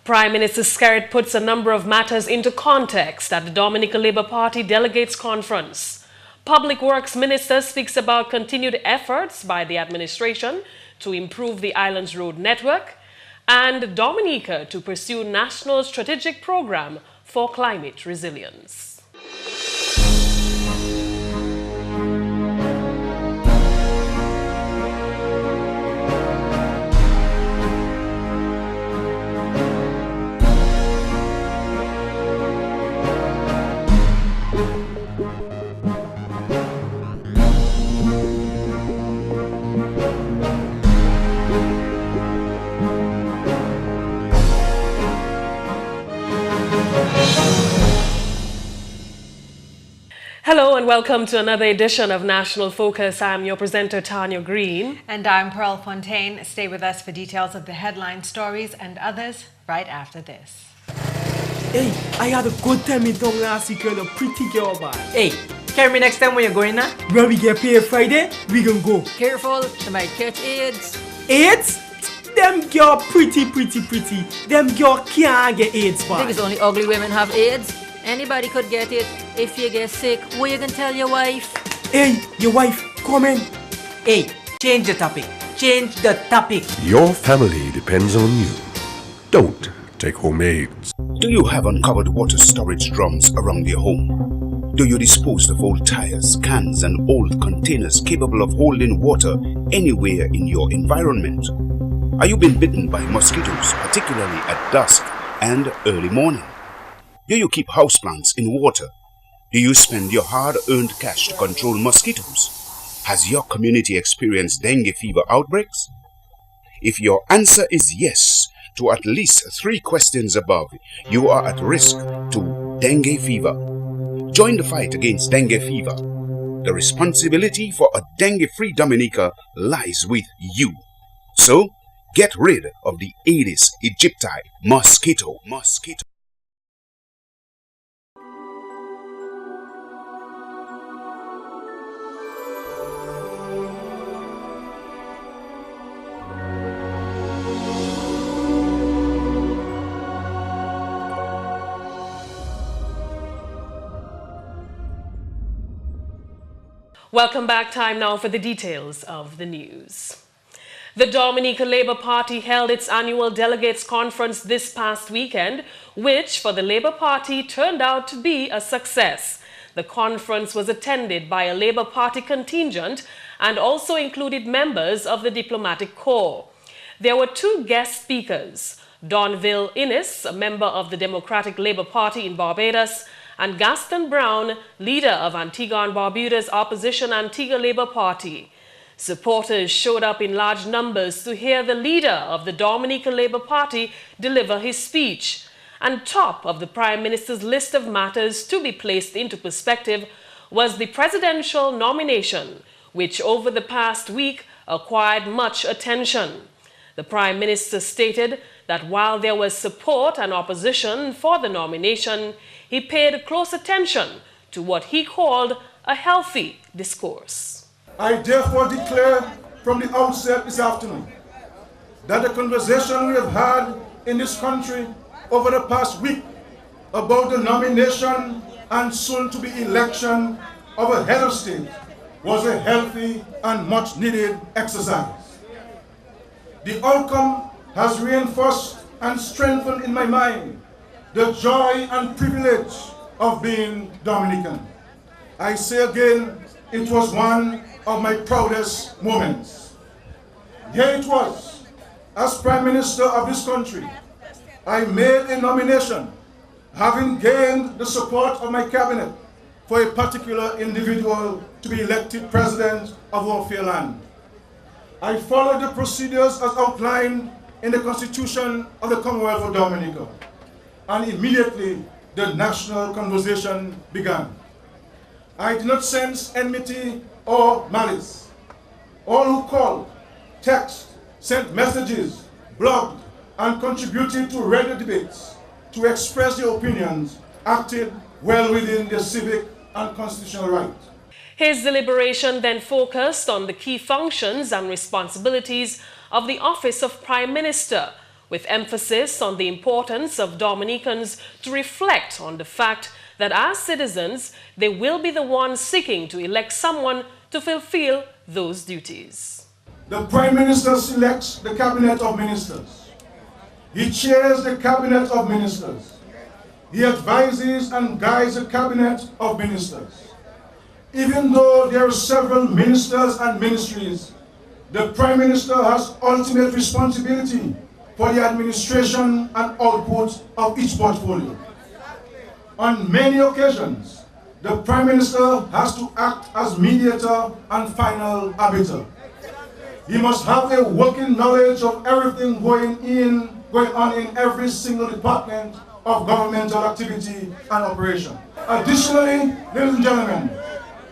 Prime Minister Skerrit puts a number of matters into context at the Dominica Labour Party Delegates Conference. Public Works Minister speaks about continued efforts by the administration to improve the island's road network and Dominica to pursue national strategic program for climate resilience. Hello and welcome to another edition of National Focus. I'm your presenter, Tarnia Green. And I'm Fontaine. Stay with us for details of the headline stories and others right after this. Hey, I had a good time in town last week with a pretty girl, man. Hey, carry me next time when you're going now. When we get paid Friday, we gonna go. Careful, they might catch AIDS. AIDS? Them girl pretty. Them girl can't get AIDS, I man. think it's only ugly women have AIDS. Anybody could get it. If you get sick, what you can tell your wife? Hey, your wife, come in. Hey, change the topic. Change the topic. Your family depends on you. Don't take home AIDS. Do you have uncovered water storage drums around your home? Do you dispose of old tires, cans and old containers capable of holding water anywhere in your environment? Are you being bitten by mosquitoes, particularly at dusk and early morning? Do you keep houseplants in water? Do you spend your hard-earned cash to control mosquitoes? Has your community experienced dengue fever outbreaks? If your answer is yes to at least 3 questions above, you are at risk to dengue fever. Join the fight against dengue fever. The responsibility for a dengue-free Dominica lies with you. So, get rid of the Aedes aegypti mosquito. Welcome back. Time now for the details of the news. The Dominica Labour Party held its annual delegates conference this past weekend, which for the Labour Party turned out to be a success. The conference was attended by a Labour Party contingent and also included members of the diplomatic corps. There were 2 guest speakers, Donville Innes, a member of the Democratic Labour Party in Barbados, and Gaston Brown, leader of Antigua and Barbuda's opposition Antigua Labour Party. Supporters showed up in large numbers to hear the leader of the Dominica Labour Party deliver his speech. And top of the Prime Minister's list of matters to be placed into perspective was the presidential nomination, which over the past week acquired much attention. The Prime Minister stated that while there was support and opposition for the nomination, he paid close attention to what he called a healthy discourse. I therefore declare from the outset this afternoon that the conversation we have had in this country over the past week about the nomination and soon-to-be election of a head of state was a healthy and much-needed exercise. The outcome has reinforced and strengthened in my mind the joy and privilege of being Dominican. I say again, it was one of my proudest moments. Here it was, as Prime Minister of this country, I made a nomination, having gained the support of my cabinet for a particular individual to be elected President of our fair land. I followed the procedures as outlined in the Constitution of the Commonwealth of Dominica, and immediately the national conversation began. I did not sense enmity or malice. All who called, text, sent messages, blogged, and contributed to radio debates to express their opinions acted well within their civic and constitutional right. His deliberation then focused on the key functions and responsibilities of the Office of Prime Minister, with emphasis on the importance of Dominicans to reflect on the fact that as citizens, they will be the ones seeking to elect someone to fulfill those duties. The Prime Minister selects the Cabinet of Ministers. He chairs the Cabinet of Ministers. He advises and guides the Cabinet of Ministers. Even though there are several ministers and ministries, the Prime Minister has ultimate responsibility for the administration and output of each portfolio. On many occasions, the Prime Minister has to act as mediator and final arbiter. He must have a working knowledge of everything going on in every single department of governmental activity and operation. Additionally, ladies and gentlemen,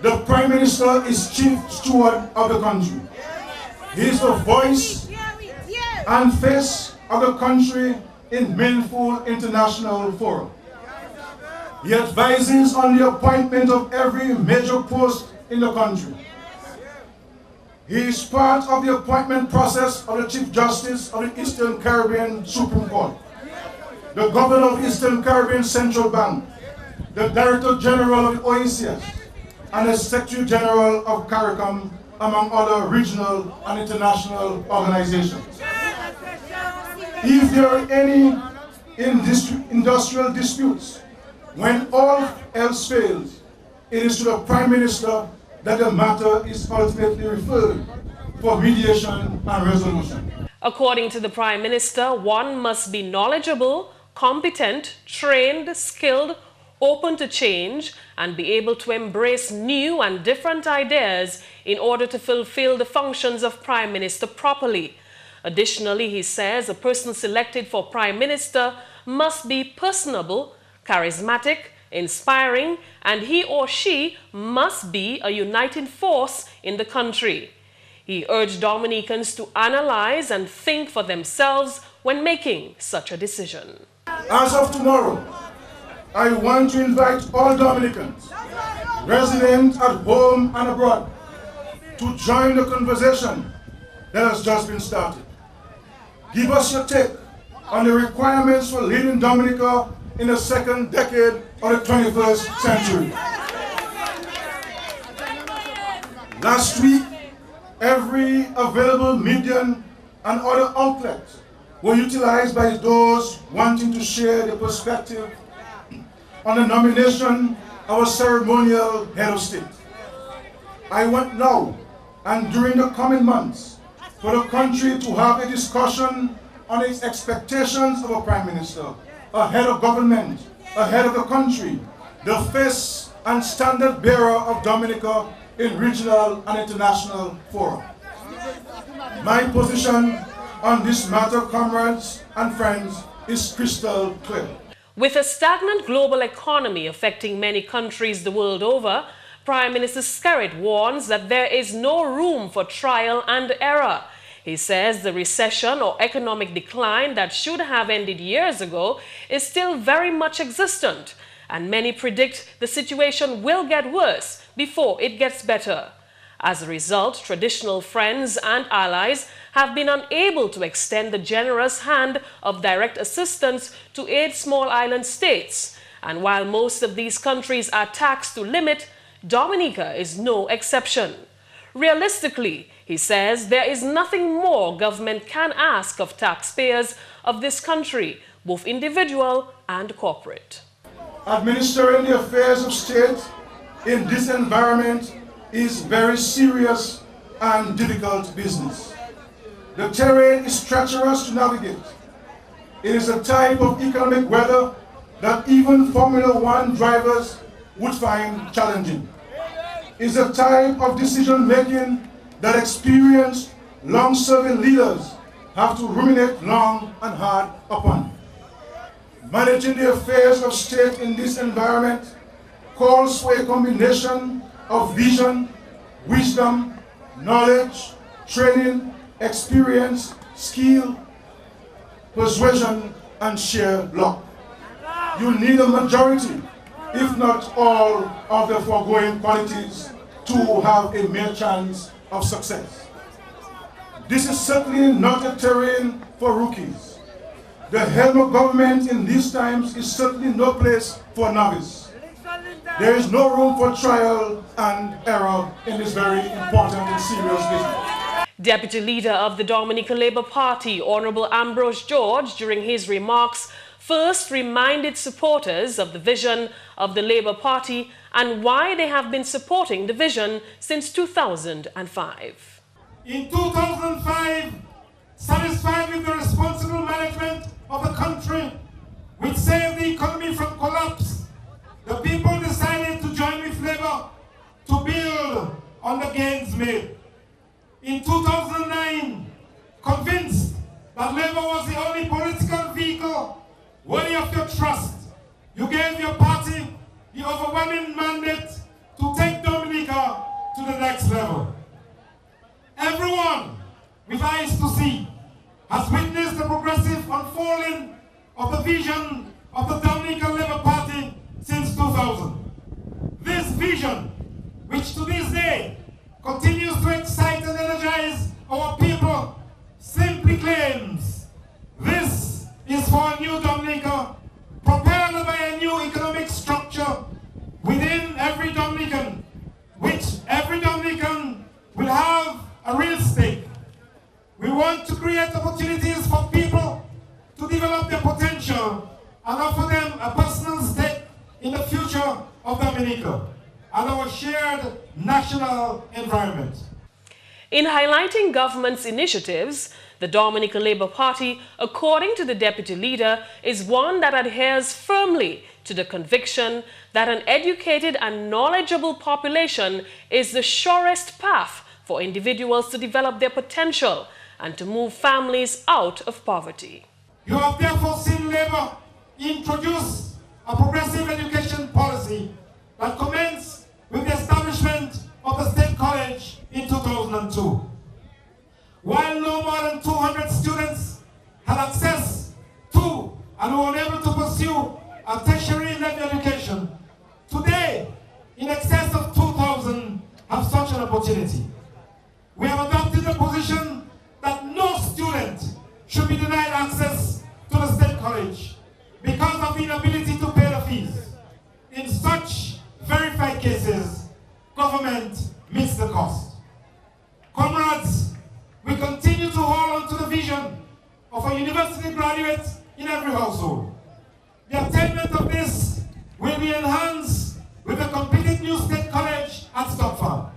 the Prime Minister is chief steward of the country. He is the voice and face of the country in meaningful international fora. He advises on the appointment of every major post in the country. He is part of the appointment process of the Chief Justice of the Eastern Caribbean Supreme Court, the Governor of Eastern Caribbean Central Bank, the Director General of the OECS, and the Secretary General of CARICOM, among other regional and international organizations. If there are any industrial disputes, when all else fails, it is to the Prime Minister that the matter is ultimately referred for mediation and resolution. According to the Prime Minister, one must be knowledgeable, competent, trained, skilled, open to change, and be able to embrace new and different ideas in order to fulfill the functions of Prime Minister properly. Additionally, he says a person selected for Prime Minister must be personable, charismatic, inspiring, and he or she must be a uniting force in the country. He urged Dominicans to analyze and think for themselves when making such a decision. As of tomorrow, I want to invite all Dominicans, residents at home and abroad, to join the conversation that has just been started. Give us your take on the requirements for leading Dominica in the second decade of the 21st century. Last week, every available medium and other outlets were utilized by those wanting to share the perspective on the nomination of a ceremonial head of state. I want now and during the coming months for the country to have a discussion on its expectations of a Prime Minister, a head of government, a head of the country, the face and standard bearer of Dominica in regional and international fora. My position on this matter, comrades and friends, is crystal clear. With a stagnant global economy affecting many countries the world over, Prime Minister Skerrit warns that there is no room for trial and error. He says the recession or economic decline that should have ended years ago is still very much existent, and many predict the situation will get worse before it gets better. As a result, traditional friends and allies have been unable to extend the generous hand of direct assistance to aid small island states. And while most of these countries are taxed to limit, Dominica is no exception. Realistically, he says there is nothing more government can ask of taxpayers of this country, both individual and corporate. Administering the affairs of state in this environment is very serious and difficult business. The terrain is treacherous to navigate. It is a type of economic weather that even Formula One drivers would find challenging. It is a type of decision-making that experienced, long-serving leaders have to ruminate long and hard upon. Managing the affairs of state in this environment calls for a combination of vision, wisdom, knowledge, training, experience, skill, persuasion, and sheer luck. You need a majority, if not all, of the foregoing qualities to have a mere chance of success. This is certainly not a terrain for rookies. The helm of government in these times is certainly no place for a novice. There is no room for trial and error in this very important and serious business. Deputy Leader of the Dominica Labour Party, Honourable Ambrose George, during his remarks, first reminded supporters of the vision of the Labour Party and why they have been supporting the vision since 2005. In 2005, satisfied with the responsible management of the country, which saved the economy from collapse, the people decided to join with Labour to build on the gains made. In 2009, convinced that Labour was the only political vehicle worthy of your trust, you gave your party the overwhelming mandate to take Dominica to the next level. Everyone with eyes to see has witnessed the progressive unfolding of the vision of the Dominica Labour Party since 2000. This vision, which to this day continues to excite and energize our people, simply claims this is for a new Dominica, propelled by a new economic structure within every Dominican, which every Dominican will have a real stake. We want to create opportunities for people to develop their potential and offer them a personal stake in the future of Dominica and our shared national environment. In highlighting government's initiatives, the Dominica Labour Party, according to the Deputy Leader, is one that adheres firmly to the conviction that an educated and knowledgeable population is the surest path for individuals to develop their potential and to move families out of poverty. You have therefore seen Labour introduce a progressive education policy that commenced with the establishment of the State College in 2002. While no more than 200 students had access to and were unable to pursue a tertiary level education, today, in excess of 2,000 have such an opportunity. We have adopted a position that no student should be denied access to the State College because of the inability to pay the fees. In such verified cases, government meets the cost. Comrades, we continue to hold on to the vision of a university graduate in every household. The attainment of this will be enhanced with the completed new State College at Stockford.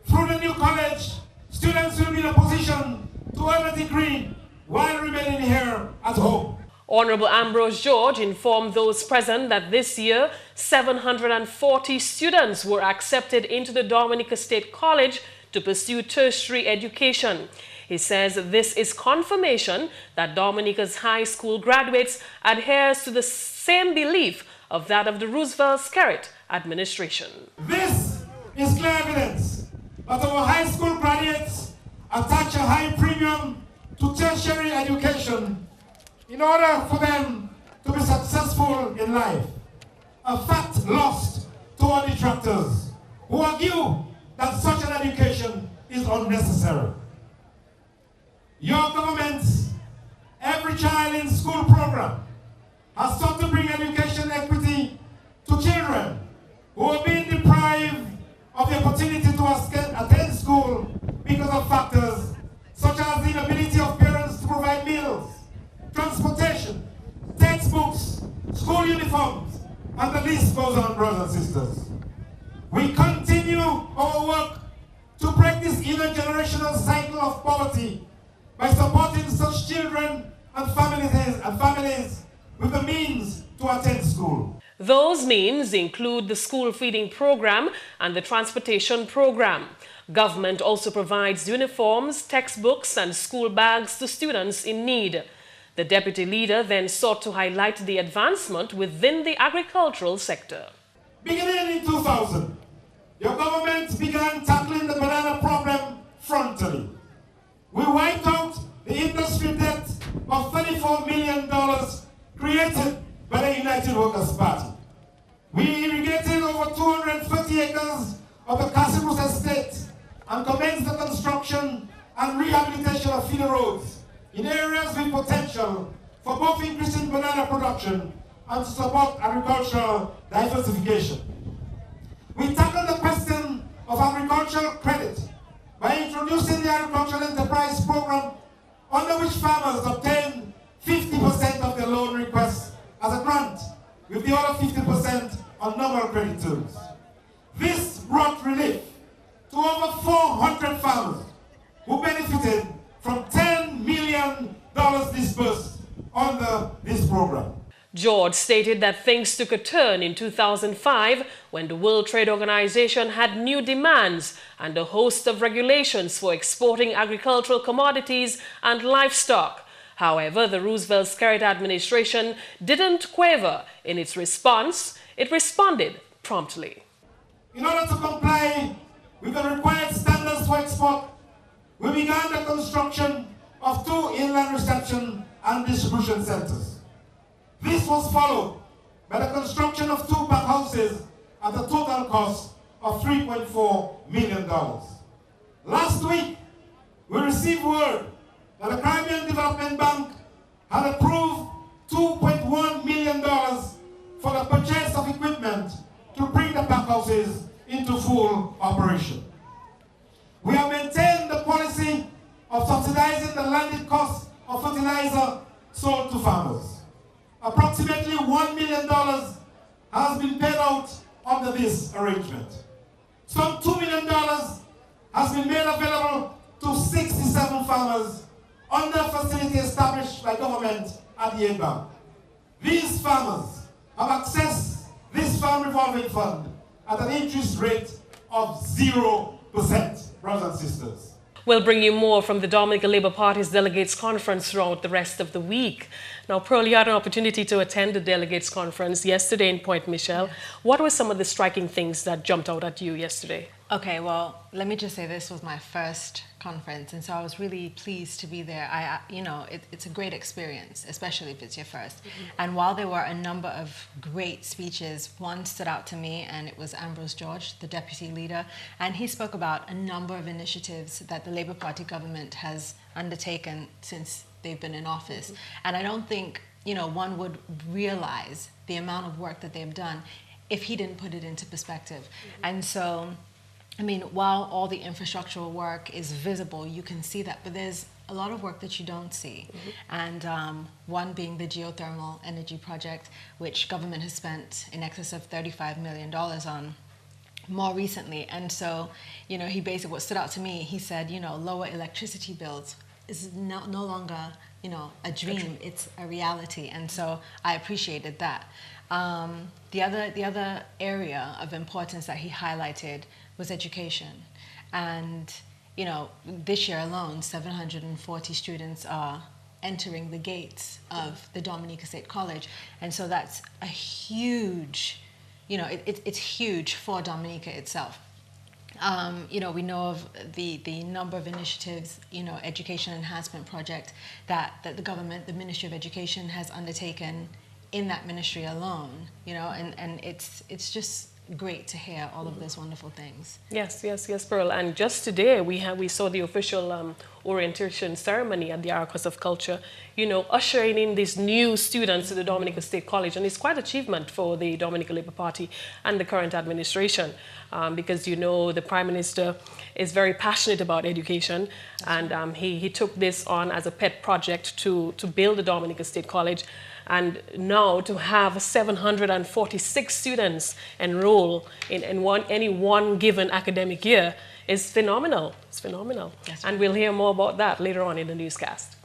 Through the new college, students will be in a position to earn a degree while remaining here at home. Honourable Ambrose George informed those present that this year, 740 students were accepted into the Dominica State College to pursue tertiary education. He says this is confirmation that Dominica's high school graduates adheres to the same belief of that of the Roosevelt-Skerritt administration. This is clear evidence that our high school graduates attach a high premium to tertiary education in order for them to be successful in life. A fact lost to our detractors who argue that such an education is unnecessary. Your government's Every Child in School program has sought to bring education equity to children who are being deprived of the opportunity to attend school because of factors such as the inability of parents to provide meals, transportation, textbooks, school uniforms, and the list goes on, brothers and sisters. We continue our work to break this intergenerational cycle of poverty by supporting such children and families with the means to attend school. Those means include the school feeding program and the transportation program. Government also provides uniforms, textbooks, and school bags to students in need. The Deputy Leader then sought to highlight the advancement within the agricultural sector. Beginning in 2000, your government began tackling the banana problem frontally. We wiped out the industry debt of $34 million created by the United Workers' Party. We irrigated over 230 acres of the Cassius estate and commenced the construction and rehabilitation of feeder roads in areas with potential for both increasing banana production and to support agricultural diversification. We tackled the question of agricultural credit by introducing the Agricultural Enterprise Program, under which farmers obtain 50% of their loan requests as a grant, with the other 50% on normal credit terms. This brought relief to over 400 farmers who benefited from $10 million disbursed under this program. George stated that things took a turn in 2005 when the World Trade Organization had new demands and a host of regulations for exporting agricultural commodities and livestock. However, the Roosevelt-Skerrit administration didn't quaver in its response. It responded promptly. In order to comply with the required standards for export, we began the construction of 2 inland reception and distribution centers. This was followed by the construction of 2 packhouses at a total cost of $3.4 million. Last week, we received word that the Caribbean Development Bank had approved $2.1 million for the purchase of equipment to bring the packhouses into full operation. We have maintained the policy of subsidizing the landed cost of fertilizer sold to farmers. Approximately $1 million has been paid out under this arrangement. Some $2 million has been made available to 67 farmers under a facility established by government at the Aid Bank. These farmers have accessed this farm revolving fund at an interest rate of 0%, brothers and sisters. We'll bring you more from the Dominica Labour Party's Delegates Conference throughout the rest of the week. Now, Pearl, you had an opportunity to attend the Delegates Conference yesterday in Point Michel. Yes. What were some of the striking things that jumped out at you yesterday? Okay, well, let me just say this was my first conference, and so I was really pleased to be there. It's a great experience, especially if it's your first. Mm-hmm. And while there were a number of great speeches, one stood out to me, and it was Ambrose George, the deputy leader, and he spoke about a number of initiatives that the Labour Party government has undertaken since they've been in office. Mm-hmm. And I don't think, one would realize the amount of work that they've done if he didn't put it into perspective. Mm-hmm. And so, while all the infrastructural work is visible, you can see that, but there's a lot of work that you don't see. Mm-hmm. And one being the geothermal energy project, which government has spent in excess of $35 million on more recently. And so, he basically, what stood out to me, he said, lower electricity bills is no longer, a dream, it's a reality. And so I appreciated that. The other area of importance that he highlighted was education. And, this year alone, 740 students are entering the gates of the Dominica State College. And so that's a huge, it's huge for Dominica itself. We know of the number of initiatives, education enhancement project that the government, the Ministry of Education has undertaken in that ministry alone, and it's just great to hear all of those wonderful things. Yes, Pearl. And just today we saw the official orientation ceremony at the Arcus of Culture, ushering in these new students to the Dominica State College. And it's quite an achievement for the Dominica Labour Party and the current administration, because the Prime Minister is very passionate about education. And he took this on as a pet project to build the Dominica State College. And now to have 746 students enroll in any one given academic year is phenomenal. It's phenomenal. Right. And we'll hear more about that later on in the newscast.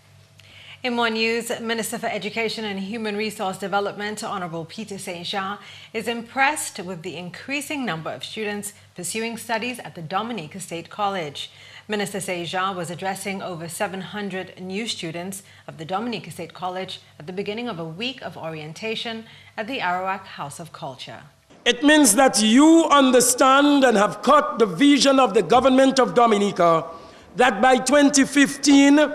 In more news, Minister for Education and Human Resource Development, Honorable Peter St. Jean, is impressed with the increasing number of students pursuing studies at the Dominica State College. Minister St. Jean was addressing over 700 new students of the Dominica State College at the beginning of a week of orientation at the Arawak House of Culture. It means that you understand and have caught the vision of the government of Dominica that by 2015,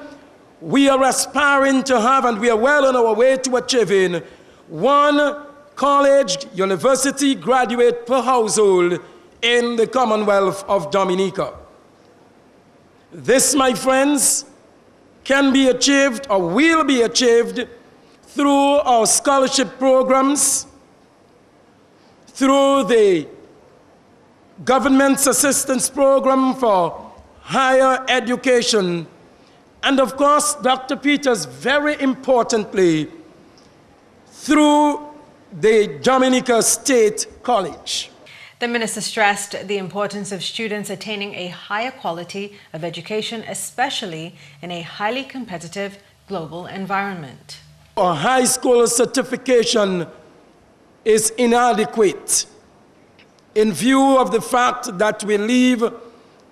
we are aspiring to have, and we are well on our way to achieving, 1 college, university graduate per household in the Commonwealth of Dominica. This, my friends, can be achieved or will be achieved through our scholarship programs, through the government's assistance program for higher education, and of course, Dr. Peters, very importantly, through the Dominica State College. The minister stressed the importance of students attaining a higher quality of education, especially in a highly competitive global environment. Our high school certification is inadequate in view of the fact that we live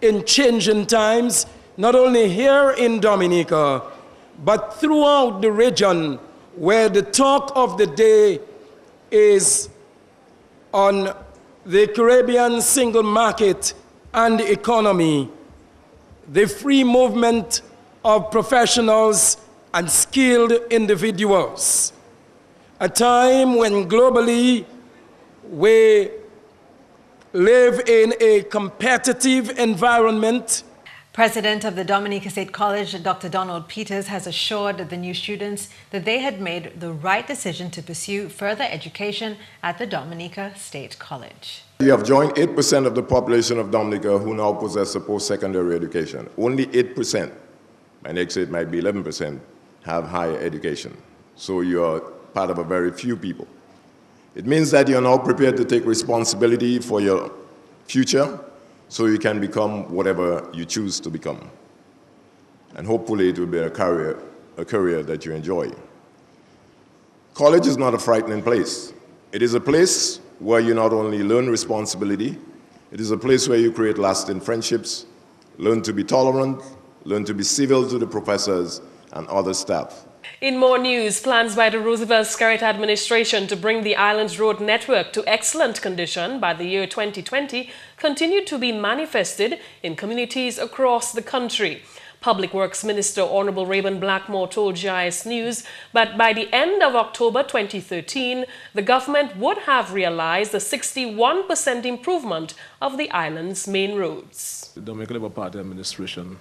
in changing times, not only here in Dominica, but throughout the region, where the talk of the day is on the Caribbean single market and economy, the free movement of professionals and skilled individuals. A time when globally we live in a competitive environment. President of the Dominica State College, Dr. Donald Peters, has assured the new students that they had made the right decision to pursue further education at the Dominica State College. You have joined 8% of the population of Dominica who now possess a post-secondary education. Only 8%, by next year it might be 11%, have higher education. So you are part of a very few people. It means that you are now prepared to take responsibility for your future, so you can become whatever you choose to become. And hopefully it will be a career that you enjoy. College is not a frightening place. It is a place where you not only learn responsibility, it is a place where you create lasting friendships, learn to be tolerant, learn to be civil to the professors and other staff. In more news, plans by the Roosevelt Skerritt administration to bring the island's road network to excellent condition by the year 2020 continue to be manifested in communities across the country. Public Works Minister Honorable Rayburn Blackmore told GIS News that by the end of October 2013, the government would have realized a 61% improvement of the island's main roads. The Dominican Labour Party administration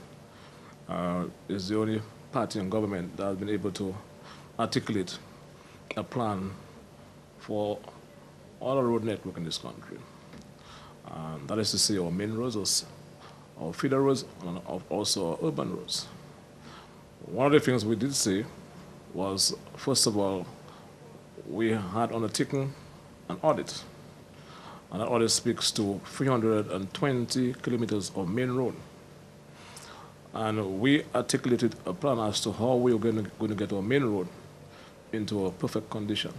is the only party in government that has been able to articulate a plan for all the road network in this country. That is to say, our main roads, our feeder roads, and also our urban roads. One of the things we did say was, first of all, we had undertaken an audit. And that audit speaks to 320 kilometers of main road. And we articulated a plan as to how we were going to get our main road into a perfect condition.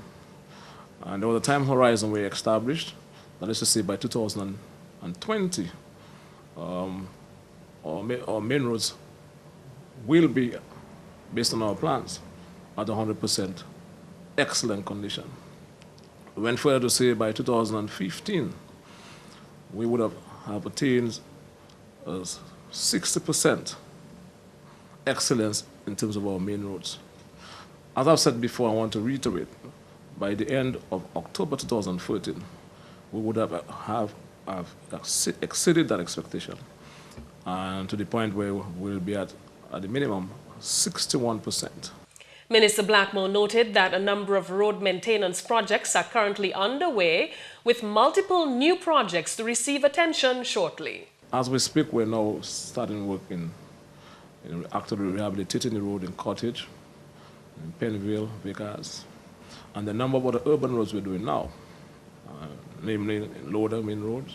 And there was a time horizon we established, that is to say by 2020, our main roads will be, based on our plans, at 100% excellent condition. We went further to say by 2015, we would have attained 60% excellence in terms of our main roads. As I've said before, I want to reiterate, by the end of October 2013, we would have exceeded that expectation, and to the point where we'll be at the minimum, 61%. Minister Blackmore noted that a number of road maintenance projects are currently underway, with multiple new projects to receive attention shortly. As we speak, we're now starting work in actively rehabilitating the road in Cottage, in Pennville, Vickers, and the number of other urban roads we're doing now, namely in Loda Main Road,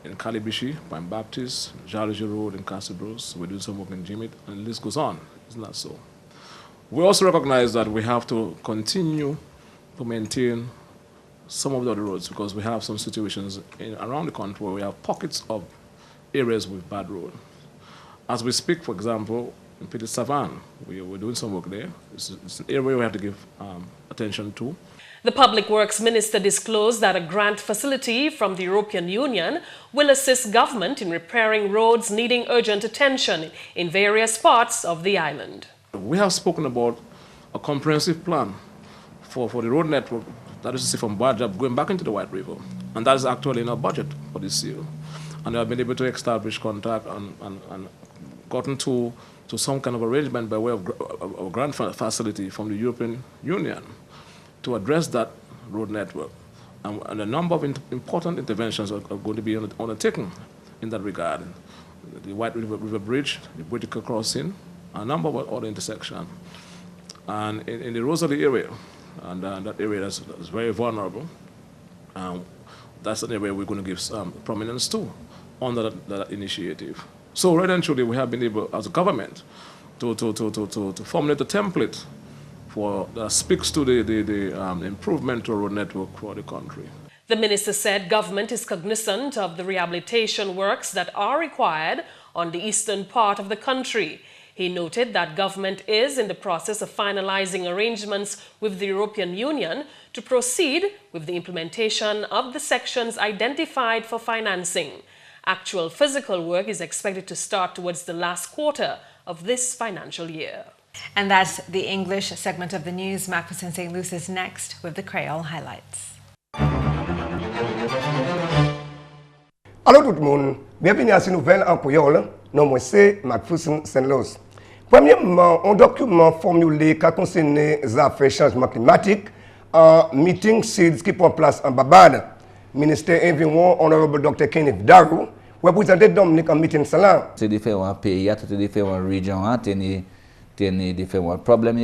in Calibishi, Pine Baptist, Geology Road in Castle Bruce. We're doing some work in Jimmy, and the list goes on. Isn't that so? We also recognize that we have to continue to maintain some of the other roads, because we have some situations around the country where we have pockets of areas with bad road. As we speak, for example, in Petit Savan, we're doing some work there. It's an area we have to give attention to. The Public Works Minister disclosed that a grant facility from the European Union will assist government in repairing roads needing urgent attention in various parts of the island. We have spoken about a comprehensive plan for the road network, that is to say from Bajab going back into the White River. And that is actually in our budget for this year. And we have been able to establish contact and gotten to some kind of arrangement by way of a grant facility from the European Union to address that road network. And a number of important interventions are going to be undertaken in that regard. The White River Bridge, the Whitaker Crossing, a number of other intersections. And in the Rosalie area, and that area is very vulnerable, that's an area we're going to give some prominence to under that initiative. So right and truly, we have been able, as a government, to formulate a template that speaks to the improvement to our road network for the country. The minister said government is cognizant of the rehabilitation works that are required on the eastern part of the country. He noted that government is in the process of finalizing arrangements with the European Union to proceed with the implementation of the sections identified for financing. Actual physical work is expected to start towards the last quarter of this financial year. And that's the English segment of the news. McPherson St. Luce is next with the Creole highlights. Allô tout le monde, bienvenue à cette nouvelle en créole. Non, moi c'est McPherson St. Luce. Premièrement, un document formulé qui concerne les affaires changement climatique en meeting SEEDS qui prend place en Barbade. Ministère environ honorable Dr. Kenneth Darrow représenté Dominique en meeting cela. C'est différents pays, toutes les différentes régions, tem différents problèmes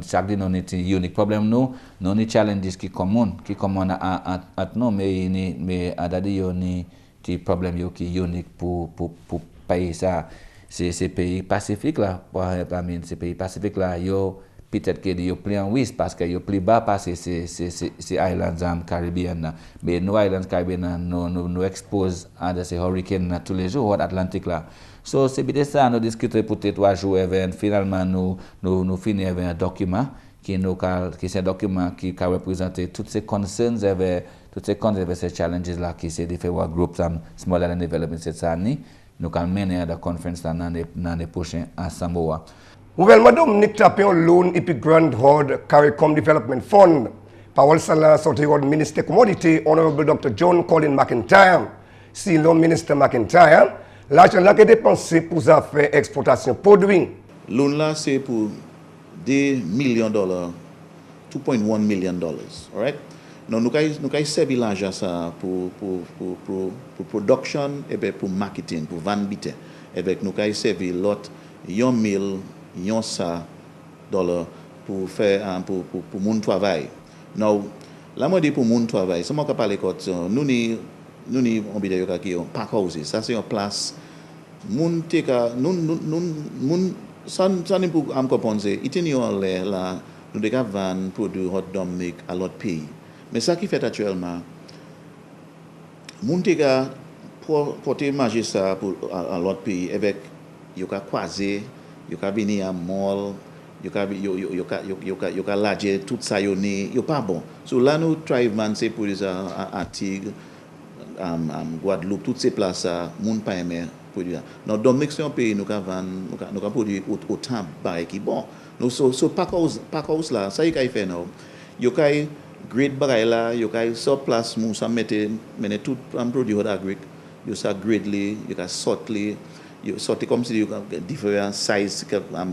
chaque nous avons unique problème nous challenges qui commun à nous mais à dire ni des problèmes qui unique pour pays ça ces pays pacifiques là ces pays pacifiques là peut-être que yo plus en risque parce que yo plus bas parce que c'est islands caribéennes mais nos islands caribéennes nous expose à des hurricanes tous les jours au Atlantique là. So c'est bien ça nous discuter pour 3 jours et finalement nous finir avec un document qui c'est un document qui représente toutes ces concerns avec ces challenges là qui c'est différents groupes small island development cette année nous allons mener à la conférence dans les prochains à Samoa. Gouvernement Dominique tapé un loan et puis Grand Horde CARICOM Development Fund. Parole salant sorti au ministre Commodity, Honorable Dr. John Colin McIntyre. Si le ministre McIntyre, l'argent là qui est dépensé pour faire exportation produits. Loan là c'est pour $2 million, $2.1 million, all right? Non, nous avons servi l'argent ça pour production et pour marketing, pour vendre. Et nous avons servi l'autre $1 million pour faire pour mon travail. Now, la moi dit pour mon travail, c'est moi qui parle quand nous on bidé qui on park houses, ça c'est une place moun teka nous sans pour am comprendre, il là nous devons vendre produit hot Dominique à l'autre pays. Mais ça qui fait actuellement moun teka pour porter manger ça pour à l'autre pays avec yo ka croiser yo ka venir à mall yo ka lager tout ça yo pas bon. So là nous drive man c'est pour ça Antigua Guadeloupe toutes ces places ça moun pas aimer produit. Dans Dominique c'est un pays nous ka produire autant bail qui bon. Nous so pack house là ça y ka fait non. Yo ka grade bail là yo ka sur place moun ça mettre tout un produit hot agric yo ça gradely yo ka sortly you sorti comme si you différents size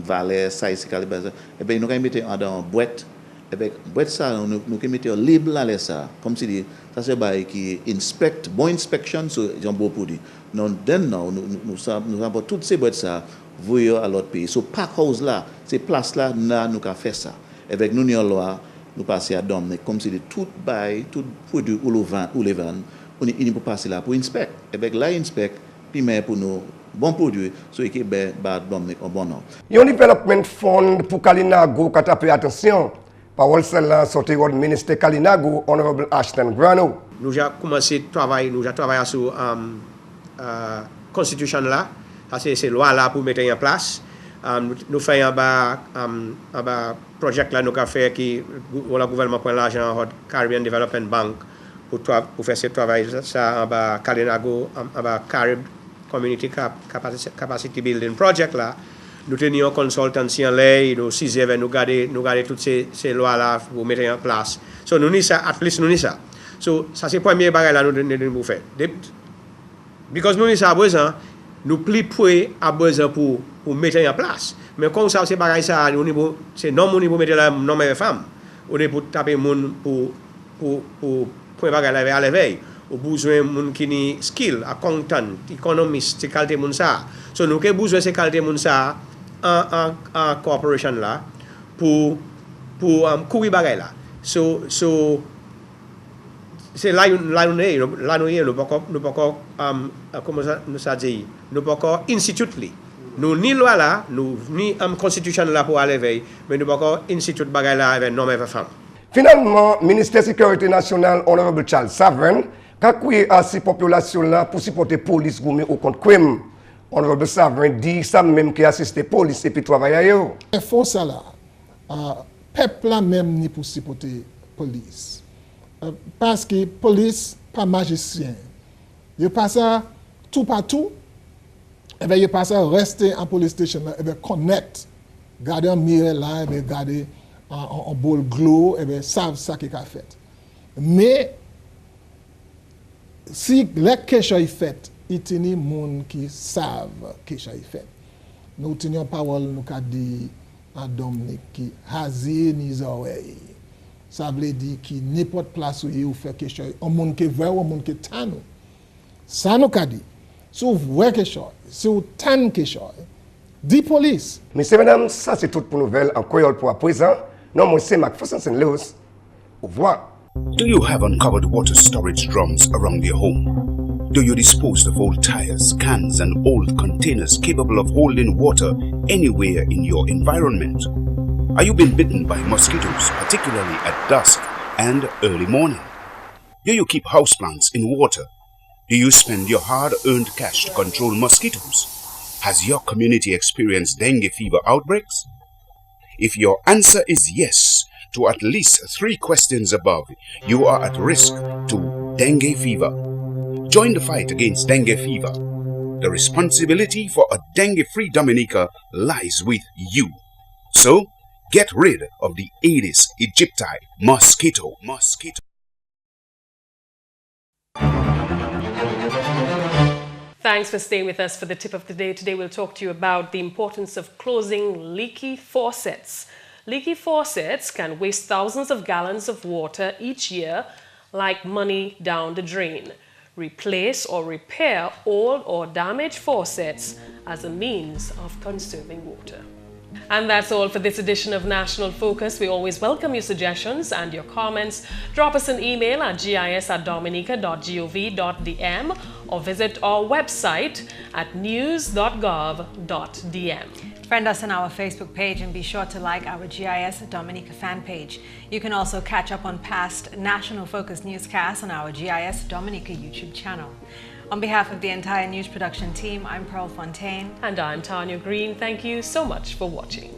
valeur size calibre et ben nous quand mettre dans boîte et ben boîte ça nous mettre un label là ça comme si ça c'est bail qui inspect bon inspection so un beau produit non nous avons toutes ces boîtes ça voyez à l'autre pays so pack house là ces places là nous qu'a fait ça avec nous loi nous passer à Dominique comme si tout bail tout produit ou les vendre on peut passer là pour inspect et ben là inspect puis mais pour nous bon produit, so qui est Dominique en bon nom. Un development fund pour Kalinago qui a fait attention. Parole celle-là sorti au ministre Kalinago, Honorable Ashton Grano. Nous avons commencé à travailler sur la constitution là, c'est loi là pour mettre en place. Nous faisons un projet là nous avons fait qui le gouvernement prend l'argent au Caribbean Development Bank pour faire ce travail ça en Kalinago, en Carib Community Capacity Building Project là, nous tenions une consultancy en l'air, nous 6 heures, nous garder toutes ces lois là pour mettre en place. So nous ni ça, at least nous ni ça. So ça c'est premier bagage là nous faire. Because nous ni ça besoin, nous plus près à besoin pour mettre en place. Mais comme ça, c'est pareil ça, c'est non pour mettre la non et femme. On est pour taper moun pour point bagay à l'éveil. Au besoin moun qui ni skill, accountant, économiste, c'est qualité moun ça. So nous avons besoin de ces qualités moun ça en corporation là pour courir bagay là. So c'est là nous pas comment ça dit, nous pas institute li. Nous ni loi là, nous ni constitution là pour aller veille, mais nous pas institute bagay là avec non mais femme. Finalement, ministère de la Sécurité nationale, honorable Charles Savin, a créé à ces populations là pour supporter la police gourmet au compte crime. Honorable Savin dit ça même qui assiste la police et puis travaille ailleurs. Il faut ça là. Peuple là même ni pour supporter la police. Parce que la police pas magicien. Il passe tout partout. Et bien, il passe à rester en police station, et bien, connect, garder un mirror là, et bien, garder un bol glow, et bien, savent ça qu'il a fait. Mais, si les quelque chose est fait, il y a des gens qui savent quelque chose est fait. Nous tenons parole, nous avons dit à Dominique qui hasir ni oreilles. Ça veut dire que n'importe place où il fait quelque chose, un monde qui veut, un monde qui tane. Ça nous a dit. Si vous voyez quelque chose, si vous tenez quelque chose, dis police. Messieurs, mesdames, ça c'est tout pour nouvelle en Creole pour à présent. Non, moi c'est McPherson Luce. Au revoir. Do you have uncovered water storage drums around your home? Do you dispose of old tires, cans, and old containers capable of holding water anywhere in your environment? Are you being bitten by mosquitoes, particularly at dusk and early morning? Do you keep houseplants in water? Do you spend your hard-earned cash to control mosquitoes? Has your community experienced dengue fever outbreaks? If your answer is yes to at least 3 questions above, you are at risk to dengue fever. Join the fight against dengue fever. The responsibility for a dengue-free Dominica lies with you. So, get rid of the Aedes aegypti mosquito. Thanks for staying with us for the tip of the day. Today we'll talk to you about the importance of closing leaky faucets. Leaky faucets can waste thousands of gallons of water each year like money down the drain. Replace or repair old or damaged faucets as a means of conserving water. And that's all for this edition of National Focus. We always welcome your suggestions and your comments. Drop us an email at gis@dominica.gov.dm or visit our website at news.gov.dm. Friend us on our Facebook page and be sure to like our GIS Dominica fan page. You can also catch up on past National Focus newscasts on our GIS Dominica YouTube channel. On behalf of the entire news production team, I'm Pearl Fontaine. And I'm Tarnia Green. Thank you so much for watching.